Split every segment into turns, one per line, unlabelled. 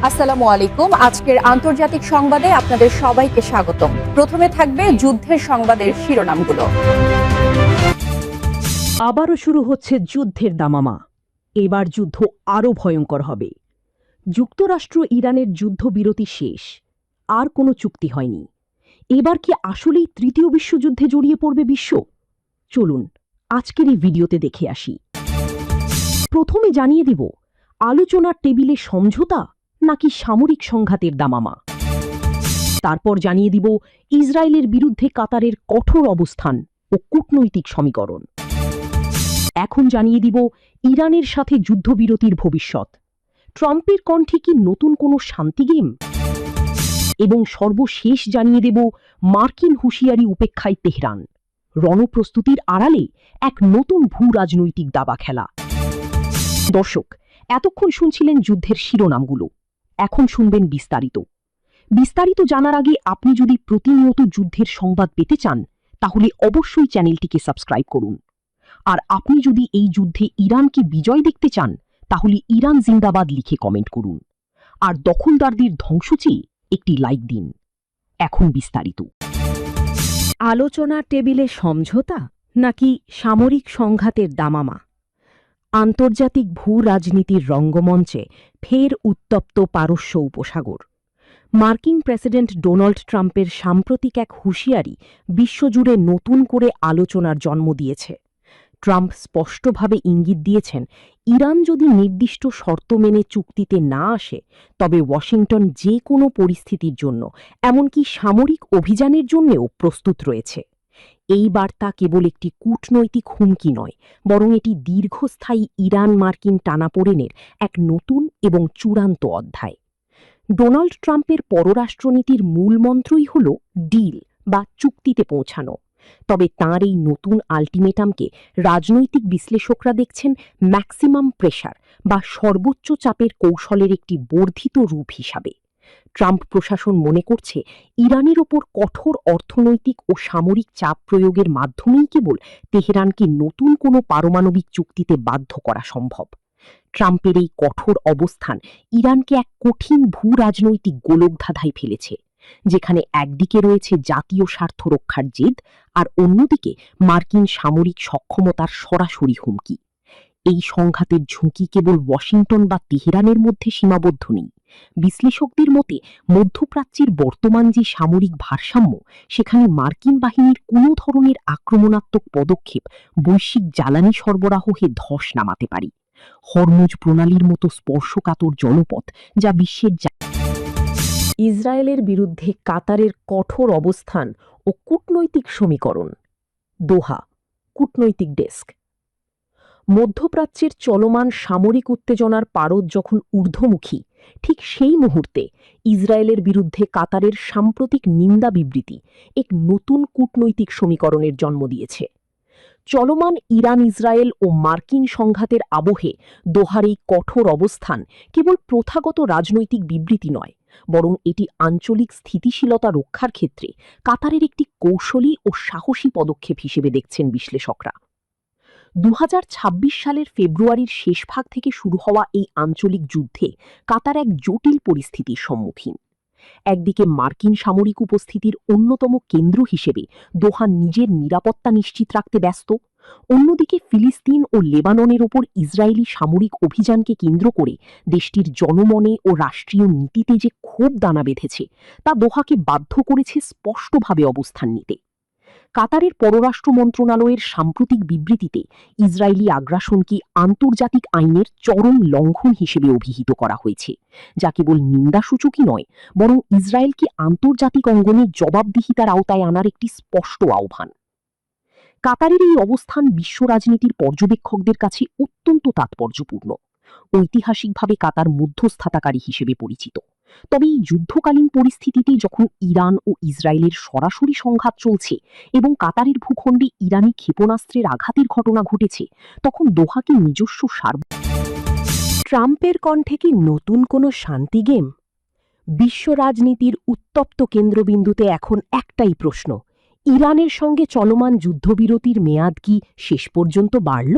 আসসালামু আলাইকুম। আজকের আন্তর্জাতিক সংবাদে আপনাদের সবাইকে স্বাগতম। প্রথমে থাকবে যুদ্ধের সংবাদের শিরোনামগুলো।
আবারও শুরু হচ্ছে যুদ্ধের দামামা। এবার যুদ্ধ আরও ভয়ঙ্কর হবে। যুক্তরাষ্ট্র ইরানের যুদ্ধবিরতি শেষ, আর কোনো চুক্তি হয়নি। এবার কি আসলেই তৃতীয় বিশ্বযুদ্ধে জড়িয়ে পড়বে বিশ্ব? চলুন আজকের এই ভিডিওতে দেখে আসি। প্রথমে জানিয়ে দিব, আলোচনার টেবিলে সমঝোতা নাকি সামরিক সংঘাতের দামামা। তারপর জানিয়ে দিব ইসরায়েলের বিরুদ্ধে কাতারের কঠোর অবস্থান ও কূটনৈতিক সমীকরণ। এখন জানিয়ে দিব ইরানের সাথে যুদ্ধবিরতির ভবিষ্যৎ। ট্রাম্পের কণ্ঠে কি নতুন কোনো শান্তি গেম? এবং সর্বশেষ জানিয়ে দেব মার্কিন হুঁশিয়ারি উপেক্ষায় তেহরান। রণপ্রস্তুতির আড়ালে এক নতুন ভূ রাজনৈতিক দাবা খেলা। দর্শক, এতক্ষণ শুনছিলেন যুদ্ধের শিরোনামগুলো, এখন শুনবেন বিস্তারিত। বিস্তারিত জানার আগে আপনি যদি প্রতিনিয়ত যুদ্ধের সংবাদ পেতে চান, তাহলে অবশ্যই চ্যানেলটিকে সাবস্ক্রাইব করুন। আর আপনি যদি এই যুদ্ধে ইরানকে বিজয় দেখতে চান, তাহলে ইরান জিন্দাবাদ লিখে কমেন্ট করুন। আর দখলদারদের ধ্বংস চেয়ে একটি লাইক দিন। এখন বিস্তারিত। আলোচনার টেবিলে সমঝোতা নাকি সামরিক সংঘাতের দামামা? আন্তর্জাতিক ভূ রাজনীতির রঙ্গমঞ্চে ফের উত্তপ্ত পারস্য উপসাগর। মার্কিন প্রেসিডেন্ট ডোনাল্ড ট্রাম্পের সাম্প্রতিক এক হুঁশিয়ারি বিশ্বজুড়ে নতুন করে আলোচনার জন্ম দিয়েছে। ট্রাম্প স্পষ্টভাবে ইঙ্গিত দিয়েছেন, ইরান যদি নির্দিষ্ট শর্ত মেনে চুক্তিতে না আসে, তবে ওয়াশিংটন যে কোনো পরিস্থিতির জন্য, এমনকি সামরিক অভিযানের জন্যও প্রস্তুত রয়েছে। এই বার্তা কেবল একটি কূটনৈতিক হুমকি নয়, বরং এটি দীর্ঘস্থায়ী ইরান মার্কিন টানাপোড়েনের এক নতুন এবং চূড়ান্ত অধ্যায়। ডোনাল্ড ট্রাম্পের পররাষ্ট্রনীতির মূল মন্ত্রই হল ডিল বা চুক্তিতে পৌঁছানো। তবে তাঁর এই নতুন আল্টিমেটামকে রাজনৈতিক বিশ্লেষকরা দেখছেন ম্যাক্সিমাম প্রেশার বা সর্বোচ্চ চাপের কৌশলের একটি বর্ধিত রূপ হিসাবে। ট্রাম্প প্রশাসন মনে করছে, ইরানের ওপর কঠোর অর্থনৈতিক ও সামরিক চাপ প্রয়োগের মাধ্যমেই কেবল তেহরানকে নতুন কোনো পারমাণবিক চুক্তিতে বাধ্য করা সম্ভব। ট্রাম্পের এই কঠোর অবস্থান ইরানকে এক কঠিন ভূ রাজনৈতিক গোলকধাঁধায় ফেলেছে, যেখানে একদিকে রয়েছে জাতীয় স্বার্থ রক্ষার জেদ, আর অন্যদিকে মার্কিন সামরিক সক্ষমতার সরাসরি হুমকি। এই সংঘাতের ঝুঁকি কেবল ওয়াশিংটন বা তেহরানের মধ্যে সীমাবদ্ধ নেই। বিশ্লেষকদের মতে, মধ্যপ্রাচ্যের বর্তমান যে সামরিক ভারসাম্য, সেখানে মার্কিন বাহিনীর কোনো ধরনের আক্রমণাত্মক পদক্ষেপ বৈশ্বিক জ্বালানি সরবরাহে ধস নামাতে পারে। হরমুজ প্রণালীর মতো স্পর্শকাতর জলপথ, যা বিশ্বের ইসরায়েলের বিরুদ্ধে কাতারের কঠোর অবস্থান ও কূটনৈতিক সমীকরণ। দোহা, কূটনৈতিক ডেস্ক। মধ্যপ্রাচ্যের চলমান সামরিক উত্তেজনার পারদ যখন ঊর্ধ্বমুখী, ঠিক সেই মুহূর্তে ইসরায়েলের বিরুদ্ধে কাতারের সাম্প্রতিক নিন্দা বিবৃতি এক নতুন কূটনৈতিক সমীকরণের জন্ম দিয়েছে। চলমান ইরান ইসরায়েল ও মার্কিন সংঘাতের আবহে দোহার এই কঠোর অবস্থান কেবল প্রথাগত রাজনৈতিক বিবৃতি নয়, বরং এটি আঞ্চলিক স্থিতিশীলতা রক্ষার ক্ষেত্রে কাতারের একটি কৌশলী ও সাহসী পদক্ষেপ হিসেবে দেখছেন বিশ্লেষকরা। 2026 সালের ফেব্রুয়ারির শেষভাগ থেকে শুরু হওয়া এই আঞ্চলিক যুদ্ধে কাতার এক জটিল পরিস্থিতির সম্মুখীন। একদিকে মার্কিন সামরিক উপস্থিতির অন্যতম কেন্দ্র হিসেবে দোহা নিজের নিরাপত্তা নিশ্চিত রাখতে ব্যস্ত, অন্যদিকে ফিলিস্তিন ও লেবাননের ওপর ইসরায়েলি সামরিক অভিযানকে কেন্দ্র করে দেশটির জনমনে ও রাষ্ট্রীয় নীতিতে যে ক্ষোভ দানা বেঁধেছে, তা দোহাকে বাধ্য করেছে স্পষ্টভাবে অবস্থান নিতে। কাতারের পররাষ্ট্র মন্ত্রণালয়ের সাম্প্রতিক বিবৃতিতে ইসরায়েলি আগ্রাসনকে আন্তর্জাতিক আইনের চরম লঙ্ঘন হিসেবে অভিহিত করা হয়েছে, যা কেবল নিন্দাসূচকই নয়, বরং ইসরায়েলকে আন্তর্জাতিক অঙ্গনে জবাবদিহিতার আওতায় আনার একটি স্পষ্ট আহ্বান। কাতারের এই অবস্থান বিশ্ব রাজনীতির পর্যবেক্ষকদের কাছে অত্যন্ত তাৎপর্যপূর্ণ। ঐতিহাসিকভাবে কাতার মধ্যস্থতাকারী হিসেবে পরিচিত, তবে এই যুদ্ধকালীন পরিস্থিতিতে যখন ইরান ও ইসরায়েলের সরাসরি সংঘাত চলছে এবং কাতারের ভূখণ্ডে ইরানি ক্ষেপণাস্ত্রের আঘাতের ঘটনা ঘটেছে, তখন দোহাকে নিজস্ব ট্রাম্পের কণ্ঠে কি নতুন কোনো শান্তি গেম? বিশ্ব রাজনীতির উত্তপ্ত কেন্দ্রবিন্দুতে এখন একটাই প্রশ্ন, ইরানের সঙ্গে চলমান যুদ্ধবিরতির মেয়াদ কি শেষ পর্যন্ত বাড়ল?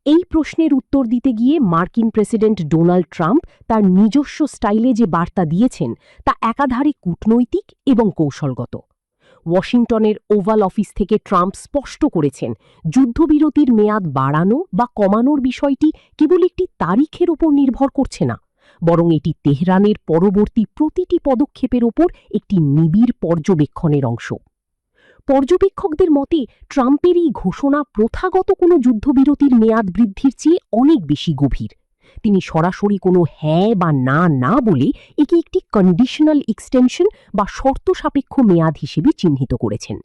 এই প্রশ্নের উত্তর দিতে গিয়ে মার্কিন প্রেসিডেন্ট ডোনাল্ড ট্রাম্প তার নিজস্ব স্টাইলে যে বার্তা দিয়েছেন তা একাধারে কূটনৈতিক এবং কৌশলগত। ওয়াশিংটনের ওভাল অফিস থেকে ট্রাম্প স্পষ্ট করেছেন, যুদ্ধবিরতির মেয়াদ বাড়ানো বা কমানোর বিষয়টি কেবল একটি তারিখের ওপর নির্ভর করছে না, বরং এটি তেহরানের পরবর্তী প্রতিটি পদক্ষেপের ওপর একটি নিবিড় পর্যবেক্ষণের অংশ। পর্যবেক্ষকদের মতে ট্রাম্পের এই ঘোষণা প্রথাগত কোনো যুদ্ধবিরতির মেয়াদ বৃদ্ধির চেয়ে অনেক বেশি গভীর। তিনি সরাসরি কোনো হ্যাঁ বা না না বলে একে একটি কন্ডিশনাল এক্সটেনশন বা শর্ত সাপেক্ষ মেয়াদ হিসেবে চিহ্নিত করেছেন।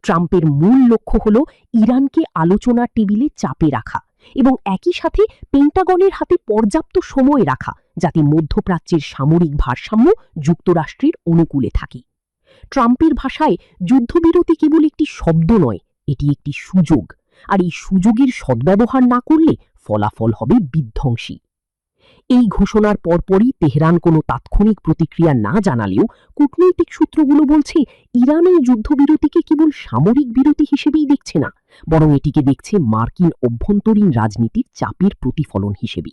ট্রাম্পের মূল লক্ষ্য হল ইরানকে আলোচনার টেবিলে চাপে রাখা এবং একই সাথে পেন্টাগনের হাতে পর্যাপ্ত সময় রাখা, যাতে মধ্যপ্রাচ্যের সামরিক ভারসাম্য যুক্তরাষ্ট্রের অনুকূলে থাকে। ট্রাম্পের ভাষায় যুদ্ধবিরতি কেবল একটি শব্দ নয়, এটি একটি সুযোগ, আর এই সুযোগের সদ্ব্যবহার না করলে ফলাফল হবে বিধ্বংসী। এই ঘোষণার পরপরই তেহরান কোনো তাৎক্ষণিক প্রতিক্রিয়া না জানালেও কূটনৈতিক সূত্রগুলো বলছে ইরান এই যুদ্ধবিরতিকে কেবল সামরিক বিরতি হিসেবেই দেখছে না, বরং এটিকে দেখছে মার্কিন অভ্যন্তরীণ রাজনীতির চাপের প্রতিফলন হিসেবে।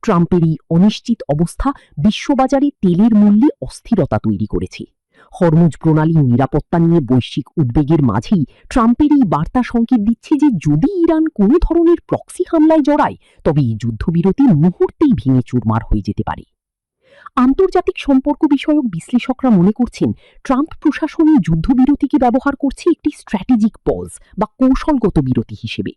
ট্রাম্পের এই অনিশ্চিত অবস্থা বিশ্ববাজারে তেলের মূল্যে অস্থিরতা তৈরি করেছে। হরমুজ প্রণালীর নিরাপত্তা নিয়ে বৈশ্বিক উদ্বেগের মাঝেই ট্রাম্পের এই বার্তা সংকেত দিচ্ছে যে যদি ইরান কোনো ধরনের প্রক্সি হামলায় জড়ায়, তবে এই যুদ্ধবিরতি মুহূর্তেই ভেঙে চুরমার হয়ে যেতে পারে। আন্তর্জাতিক সম্পর্ক বিষয়ক বিশ্লেষকরা মনে করছেন, ট্রাম্প প্রশাসন এই যুদ্ধবিরতিকে ব্যবহার করছে একটি স্ট্র্যাটেজিক পজ বা কৌশলগত বিরতি হিসেবে।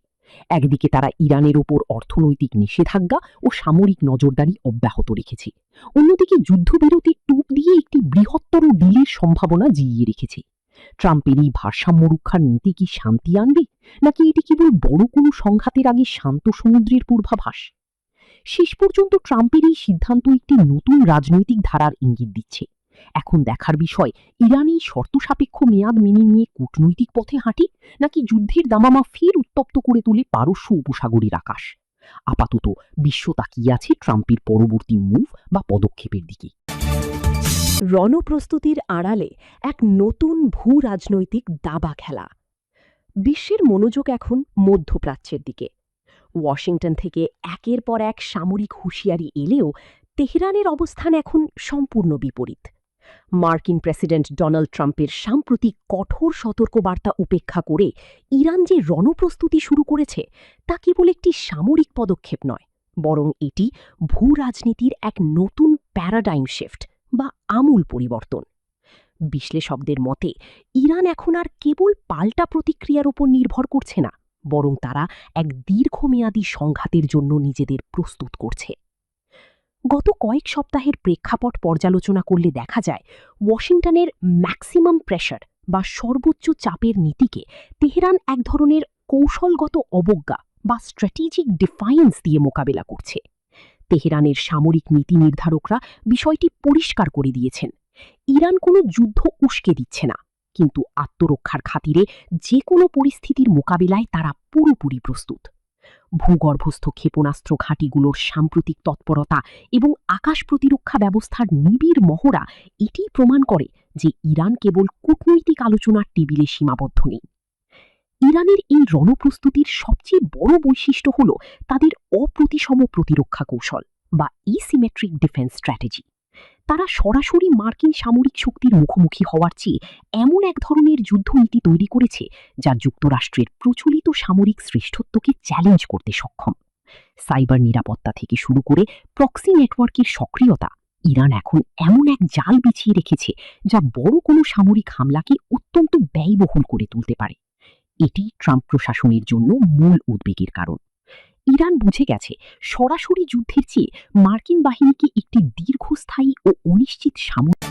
একদিকে তারা ইরানের ওপর অর্থনৈতিক নিষেধাজ্ঞা ও সামরিক নজরদারি অব্যাহত রেখেছে, অন্যদিকে যুদ্ধবিরতির টুপ দিয়ে একটি বৃহত্তর ডিলের সম্ভাবনা জিইয়ে রেখেছে। ট্রাম্পের এই ভারসাম্য রক্ষার নীতি কি শান্তি আনবে, নাকি এটি কেবল বড় কোনো সংঘাতের আগে শান্ত সমুদ্রের পূর্বাভাস? শেষ পর্যন্ত ট্রাম্পের এই সিদ্ধান্ত একটি নতুন রাজনৈতিক ধারার ইঙ্গিত দিচ্ছে। এখন দেখার বিষয়, ইরান এই শর্ত সাপেক্ষ মেয়াদ মেনে নিয়ে কূটনৈতিক পথে হাঁটে, নাকি যুদ্ধের দামামা ফের উত্তপ্ত করে তোলে পারস্য উপসাগরের আকাশ। আপাতত বিশ্ব তাকিয়ে আছে ট্রাম্পের পরবর্তী মুভ বা পদক্ষেপের দিকে। রণপ্রস্তুতির আড়ালে এক নতুন ভূ রাজনৈতিক দাবা খেলা। বিশ্বের মনোযোগ এখন মধ্যপ্রাচ্যের দিকে। ওয়াশিংটন থেকে একের পর এক সামরিক হুঁশিয়ারি এলেও তেহরানের অবস্থান এখন সম্পূর্ণ বিপরীত। মার্কিন প্রেসিডেন্ট ডোনাল্ড ট্রাম্পের সাম্প্রতিক কঠোর সতর্কবার্তা উপেক্ষা করে ইরান যে রণপ্রস্তুতি শুরু করেছে তা কেবল একটি সামরিক পদক্ষেপ নয়, বরং এটি ভূ রাজনীতির এক নতুন প্যারাডাইম শিফট বা আমূল পরিবর্তন। বিশ্লেষকদের মতে ইরান এখন আর কেবল পাল্টা প্রতিক্রিয়ার উপর নির্ভর করছে না, বরং তারা এক দীর্ঘমেয়াদী সংঘাতের জন্য নিজেদের প্রস্তুত করছে। গত কয়েক সপ্তাহের প্রেক্ষাপট পর্যালোচনা করলে দেখা যায়, ওয়াশিংটনের ম্যাক্সিমাম প্রেশার বা সর্বোচ্চ চাপের নীতিকে তেহরান এক ধরনের কৌশলগত অবজ্ঞা বা স্ট্র্যাটেজিক ডিফাইন্স দিয়ে মোকাবেলা করছে। তেহরানের সামরিক নীতি নির্ধারকরা বিষয়টি পরিষ্কার করে দিয়েছেন, ইরান কোনো যুদ্ধ উস্কে দিচ্ছে না, কিন্তু আত্মরক্ষার খাতিরে যে কোনো পরিস্থিতির মোকাবিলায় তারা পুরোপুরি প্রস্তুত। ভূগর্ভস্থ ক্ষেপণাস্ত্র ঘাঁটিগুলোর সাম্প্রতিক তৎপরতা এবং আকাশ প্রতিরক্ষা ব্যবস্থার নিবিড় মহড়া এটি প্রমাণ করে যে ইরান কেবল কূটনৈতিক আলোচনার টেবিলে সীমাবদ্ধ নেই। ইরানের এই রণপ্রস্তুতির সবচেয়ে বড় বৈশিষ্ট্য হল তাদের অপ্রতিসম প্রতিরক্ষা কৌশল বা এসিমেট্রিক ডিফেন্স স্ট্র্যাটেজি। তারা সরাসরি মার্কিন সামরিক শক্তির মুখোমুখি হওয়ার চেয়ে এমন এক ধরনের যুদ্ধনীতি তৈরি করেছে যা যুক্তরাষ্ট্রের প্রচলিত সামরিক শ্রেষ্ঠত্বকে চ্যালেঞ্জ করতে সক্ষম। সাইবার নিরাপত্তা থেকে শুরু করে প্রক্সি নেটওয়ার্কের সক্রিয়তা, ইরান এখন এমন এক জাল বিছিয়ে রেখেছে যা বড় কোনো সামরিক হামলাকে অত্যন্ত ব্যয়বহুল করে তুলতে পারে। এটি ট্রাম্প প্রশাসনের জন্য মূল উদ্বেগের কারণ। ইরান বুঝে গেছে, সরাসরি যুদ্ধের চেয়ে মার্কিন বাহিনীকে একটি দীর্ঘস্থায়ী ও অনিশ্চিত সামরিক